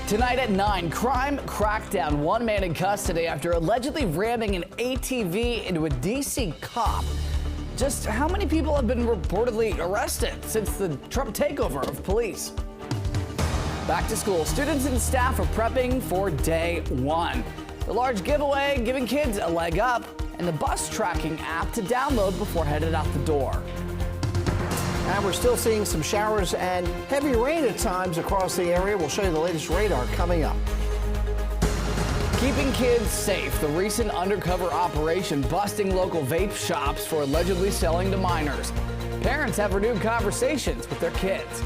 Tonight at 9, crime crackdown. One man in custody after allegedly ramming an ATV into a D.C. cop. Just how many people have been reportedly arrested since the Trump takeover of police? Back to school. Students and staff are prepping for day one. The large giveaway giving kids a leg up, and the bus tracking app to download before headed out the door. And we're still seeing some showers and heavy rain at times across the area. We'll show you the latest radar coming up. Keeping kids safe. The recent undercover operation busting local vape shops for allegedly selling to minors. Parents have renewed conversations with their kids.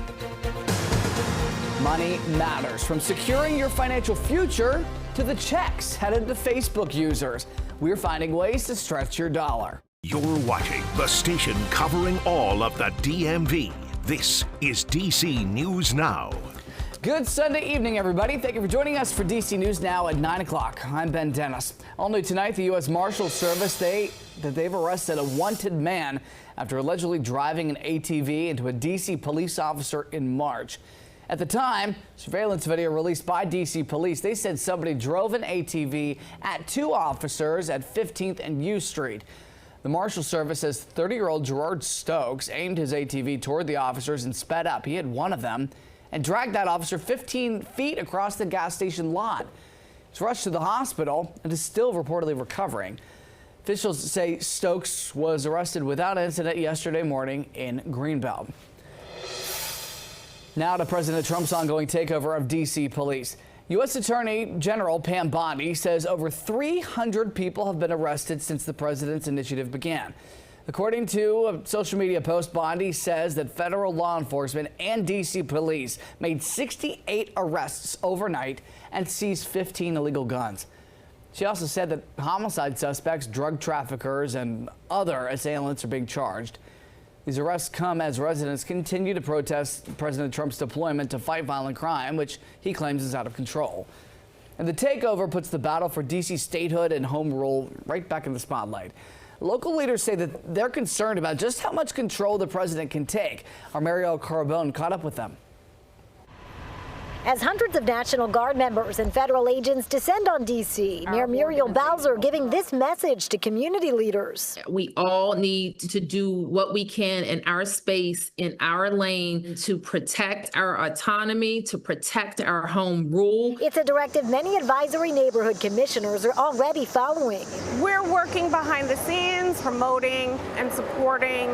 Money matters. From securing your financial future to the checks headed to Facebook users. We're finding ways to stretch your dollar. You're watching the station covering all of the DMV. This is DC News Now. Good Sunday evening, everybody. Thank you for joining us for DC News Now at 9 o'clock. I'm Ben Dennis. All new tonight, the U.S. Marshals Service, they've arrested a wanted man after allegedly driving an ATV into a DC police officer in March. At the time, surveillance video released by DC police, they said somebody drove an ATV at two officers at 15th and U Street. The Marshal Service says 30-year-old Gerard Stokes aimed his ATV toward the officers and sped up. He hit one of them and dragged that officer 15 feet across the gas station lot. He's rushed to the hospital and is still reportedly recovering. Officials say Stokes was arrested without incident yesterday morning in Greenbelt. Now to President Trump's ongoing takeover of D.C. police. U.S. Attorney General Pam Bondi says over 300 people have been arrested since the president's initiative began. According to a social media post, Bondi says that federal law enforcement and D.C. police made 68 arrests overnight and seized 15 illegal guns. She also said that homicide suspects, drug traffickers, and other assailants are being charged. These arrests come as residents continue to protest President Trump's deployment to fight violent crime, which he claims is out of control. And the takeover puts the battle for D.C. statehood and home rule right back in the spotlight. Local leaders say that they're concerned about just how much control the president can take. Our Marielle Carbone caught up with them. As hundreds of National Guard members and federal agents descend on D.C., Mayor Muriel Bowser giving this message to community leaders. We all need to do what we can in our space, in our lane, to protect our autonomy, to protect our home rule. It's a directive many advisory neighborhood commissioners are already following. We're working behind the scenes, promoting and supporting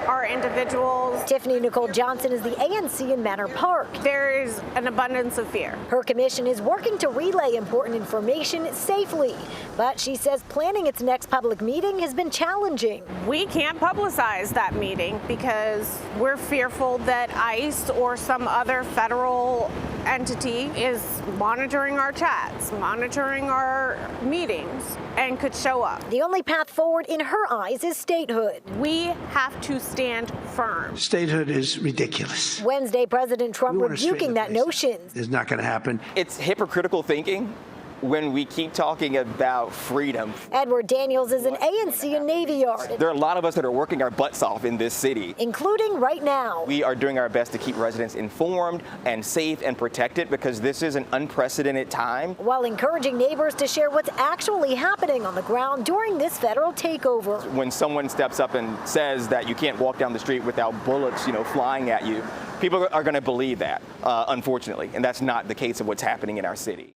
our individuals. Tiffany Nicole Johnson is the ANC in Manor Park. There is an abundance of fear. Her commission is working to relay important information safely, but she says planning its next public meeting has been challenging. We can't publicize that meeting because we're fearful that ICE or some other federal entity is monitoring our chats, monitoring our meetings, and could show up. The only path forward in her eyes is statehood. We have to stand firm. Statehood is ridiculous. Wednesday, President Trump rebuking that notion. It's not going to happen. It's hypocritical thinking when we keep talking about freedom. Edward Daniels is an ANC in Navy Yard. There are a lot of us that are working our butts off in this city. Including right now. We are doing our best to keep residents informed and safe and protected because this is an unprecedented time. While encouraging neighbors to share what's actually happening on the ground during this federal takeover. When someone steps up and says that you can't walk down the street without bullets, flying at you, people are going to believe that, unfortunately, and that's not the case of what's happening in our city.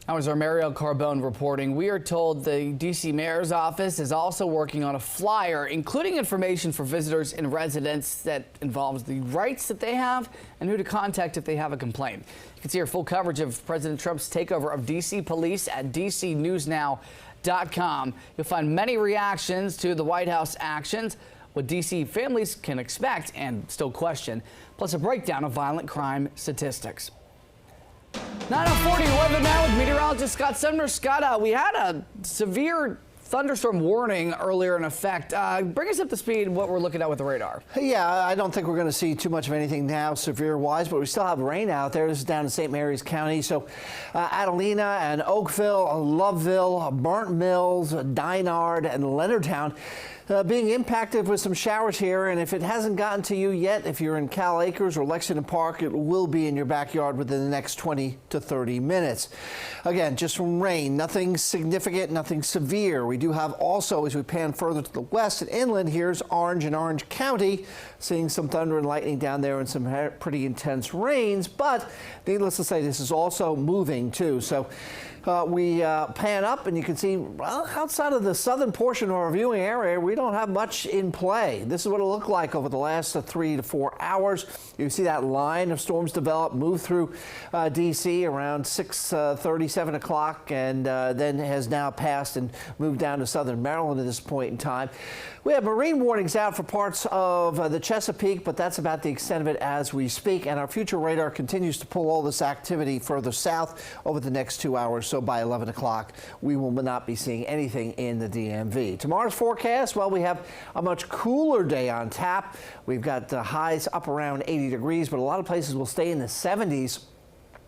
That was our Marielle Carbone reporting. We are told the D.C. Mayor's office is also working on a flyer, including information for visitors and residents that involves the rights that they have and who to contact if they have a complaint. You can see our full coverage of President Trump's takeover of D.C. police at DCNewsNow.com. You'll find many reactions to the White House actions, what D.C. families can expect and still question, plus a breakdown of violent crime statistics. 9:40 weather now with meteorologist Scott Sumner. Scott, we had a severe thunderstorm warning earlier in effect. Bring us up to speed what we're looking at with the radar. Yeah, I don't think we're going to see too much of anything now severe-wise, but we still have rain out there. This is down in St. Mary's County. So Adelina and Oakville, Loveville, Burnt Mills, Dinard, and Leonardtown. Being impacted with some showers here, and if it hasn't gotten to you yet, if you're in Cal Acres or Lexington Park, it will be in your backyard within the next 20 to 30 minutes. Again, just from rain, nothing significant, nothing severe. We do have also, as we pan further to the west and inland, here's Orange and Orange County, seeing some thunder and lightning down there and some pretty intense rains, but needless to say, this is also moving too. So we pan up and you can see, well, outside of the southern portion of our viewing area, we don't have much in play. This is what it looked like over the last 3 to 4 hours. You see that line of storms develop, move through D.C. around 6:30, 7 o'clock, and then has now passed and moved down to southern Maryland at this point in time. We have marine warnings out for parts of the Chesapeake, but that's about the extent of it as we speak. And our future radar continues to pull all this activity further south over the next 2 hours. So by 11 o'clock, we will not be seeing anything in the DMV. Tomorrow's forecast, well, we have a much cooler day on tap. We've got highs up around 80 degrees, but a lot of places will stay in the 70s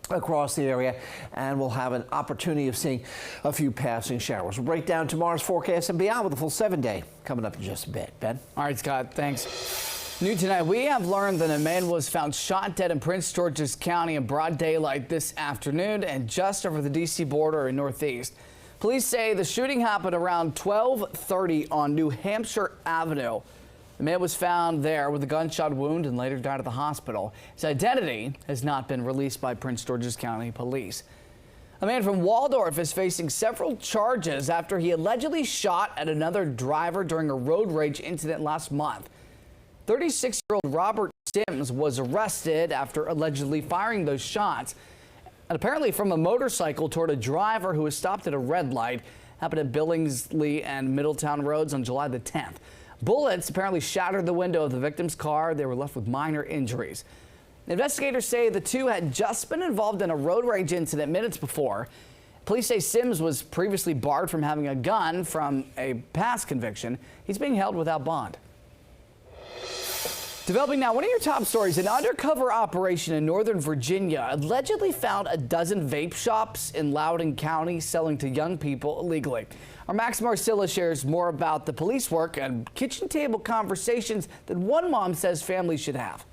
across the area, and we'll have an opportunity of seeing a few passing showers. We'll break down tomorrow's forecast and beyond with a full 7-day coming up in just a bit. Ben? All right, Scott, thanks. New tonight, we have learned that a man was found shot dead in Prince George's County in broad daylight this afternoon and just over the D.C. border in Northeast. Police say the shooting happened around 12:30 on New Hampshire Avenue. The man was found there with a gunshot wound and later died at the hospital. His identity has not been released by Prince George's County Police. A man from Waldorf is facing several charges after he allegedly shot at another driver during a road rage incident last month. 36-year-old Robert Sims was arrested after allegedly firing those shots, and apparently from a motorcycle toward a driver who was stopped at a red light. Happened at Billingsley and Middletown roads on July the 10th. Bullets apparently shattered the window of the victim's car. They were left with minor injuries. Investigators say the two had just been involved in a road rage incident minutes before. Police say Sims was previously barred from having a gun from a past conviction. He's being held without bond. Developing now, one of your top stories, an undercover operation in Northern Virginia allegedly found a dozen vape shops in Loudoun County selling to young people illegally. Our Max Marcilla shares more about the police work and kitchen table conversations that one mom says families should have.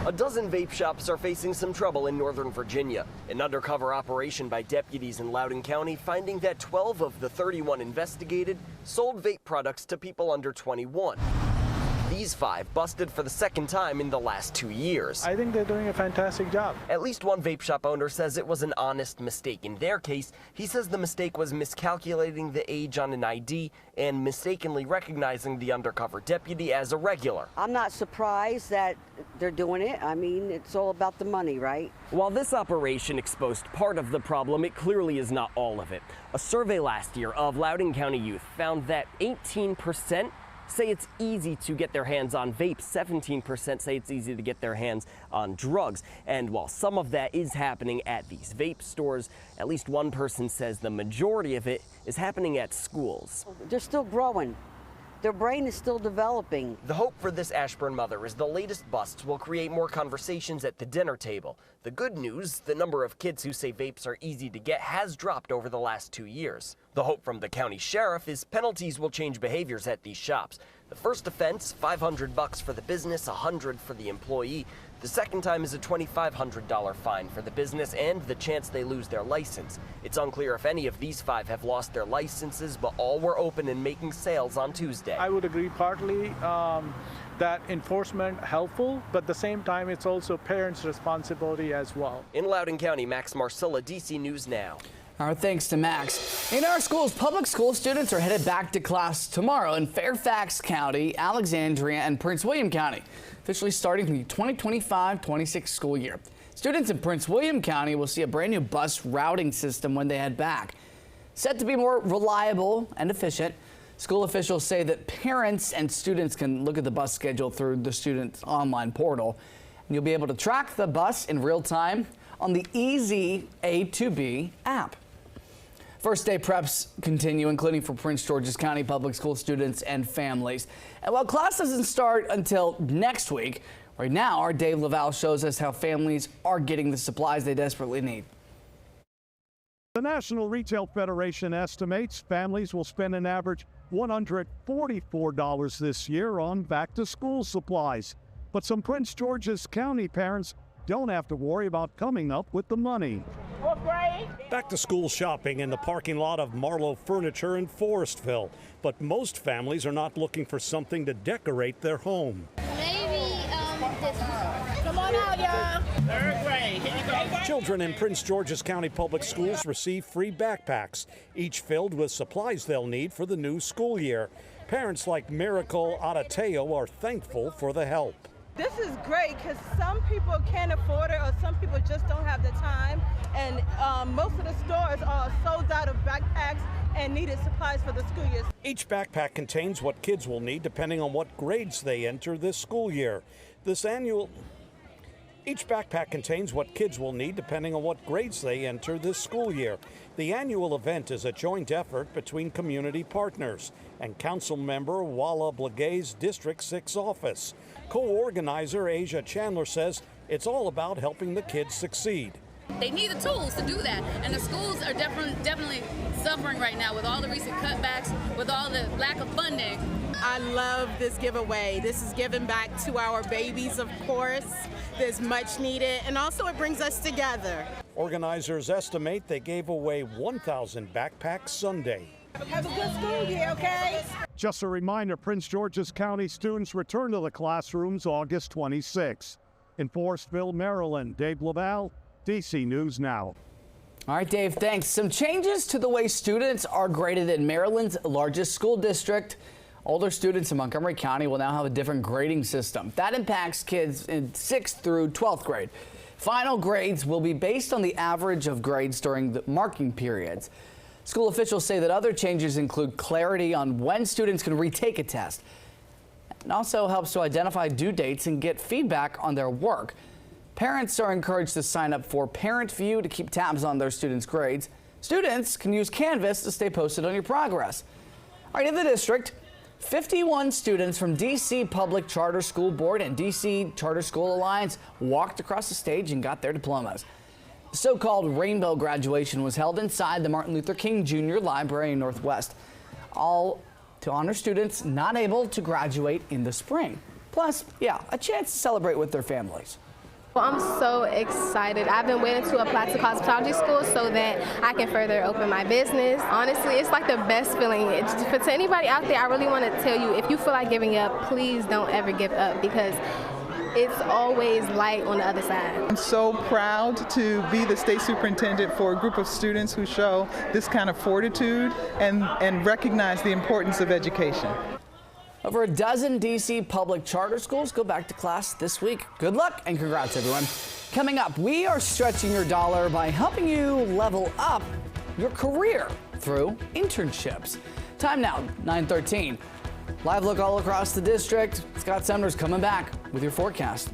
A dozen vape shops are facing some trouble in Northern Virginia. An undercover operation by deputies in Loudoun County finding that 12 of the 31 investigated sold vape products to people under 21. These 5 busted for the second time in the last 2 years. I think they're doing a fantastic job. At least one vape shop owner says it was an honest mistake. In their case, he says the mistake was miscalculating the age on an ID and mistakenly recognizing the undercover deputy as a regular. I'm not surprised that they're doing it. I mean, it's all about the money, right? While this operation exposed part of the problem, it clearly is not all of it. A survey last year of Loudoun County youth found that 18% say it's easy to get their hands on vape. 17% say it's easy to get their hands on drugs. And while some of that is happening at these vape stores, at least one person says the majority of it is happening at schools. They're still growing. Their brain is still developing. The hope for this Ashburn mother is the latest busts will create more conversations at the dinner table. The good news, the number of kids who say vapes are easy to get has dropped over the last 2 years. The hope from the county sheriff is penalties will change behaviors at these shops. The first offense, $500 for the business, $100 for the employee. The second time is a $2,500 fine for the business and the chance they lose their license. It's unclear if any of these 5 have lost their licenses, but all were open and making sales on Tuesday. I would agree partly that enforcement helpful, but at the same time it's also parents' responsibility as well. In Loudoun County, Max Marcilla, DC News Now. Our thanks to Max. In our schools, public school students are headed back to class tomorrow in Fairfax County, Alexandria, and Prince William County, officially starting the 2025-26 school year. Students in Prince William County will see a brand new bus routing system when they head back. Set to be more reliable and efficient, school officials say that parents and students can look at the bus schedule through the student's online portal. And you'll be able to track the bus in real time on the Easy A2B app. First day preps continue, including for Prince George's County public school students and families. And while class doesn't start until next week, right now our Dave Laval shows us how families are getting the supplies they desperately need. The National Retail Federation estimates families will spend an average $144 this year on back-to-school supplies. But some Prince George's County parents don't have to worry about coming up with the money. Back-to-school shopping in the parking lot of Marlowe Furniture in Forestville. But most families are not looking for something to decorate their home. Come on out, y'all. Third grade. Here you go. Children in Prince George's County Public Schools receive free backpacks, each filled with supplies they'll need for the new school year. Parents like Miracle Adateo are thankful for the help. This is great because some people can't afford it or some people just don't have the time. And most of the stores are sold out of backpacks and needed supplies for the school year. Each backpack contains what kids will need depending on what grades they enter this school year. Each backpack contains what kids will need depending on what grades they enter this school year. The annual event is a joint effort between community partners and council member Walla Blagay's District 6 office. Co-organizer Asia Chandler says it's all about helping the kids succeed. They need the tools to do that, and the schools are definitely suffering right now with all the recent cutbacks, with all the lack of funding. I love this giveaway. This is giving back to our babies, of course. There's much needed, and also it brings us together. Organizers estimate they gave away 1,000 backpacks Sunday. Have a good school year, okay? Just a reminder, Prince George's County students return to the classrooms August 26. In Forestville, Maryland, Dave Laval, DC News Now. All right, Dave, thanks. Some changes to the way students are graded in Maryland's largest school district. Older students in Montgomery County will now have a different grading system. That impacts kids in 6th through 12th grade. Final grades will be based on the average of grades during the marking periods. School officials say that other changes include clarity on when students can retake a test. It also helps to identify due dates and get feedback on their work. Parents are encouraged to sign up for Parent View to keep tabs on their students' grades. Students can use Canvas to stay posted on your progress. All right, in the district, 51 students from DC Public Charter School Board and DC Charter School Alliance walked across the stage and got their diplomas. The so-called rainbow graduation was held inside the Martin Luther King Jr. Library in Northwest, all to honor students not able to graduate in the spring. Plus, a chance to celebrate with their families. Well, I'm so excited. I've been waiting to apply to cosmetology school so that I can further open my business. Honestly, it's like the best feeling. To anybody out there, I really want to tell you, if you feel like giving up, please don't ever give up, because it's always light on the other side. I'm so proud to be the state superintendent for a group of students who show this kind of fortitude and recognize the importance of education. Over a dozen DC public charter schools go back to class this week. Good luck and congrats, everyone. Coming up, we are stretching your dollar by helping you level up your career through internships. Time now, 9:13. Live look all across the district. Scott Sumner's coming back with your forecast.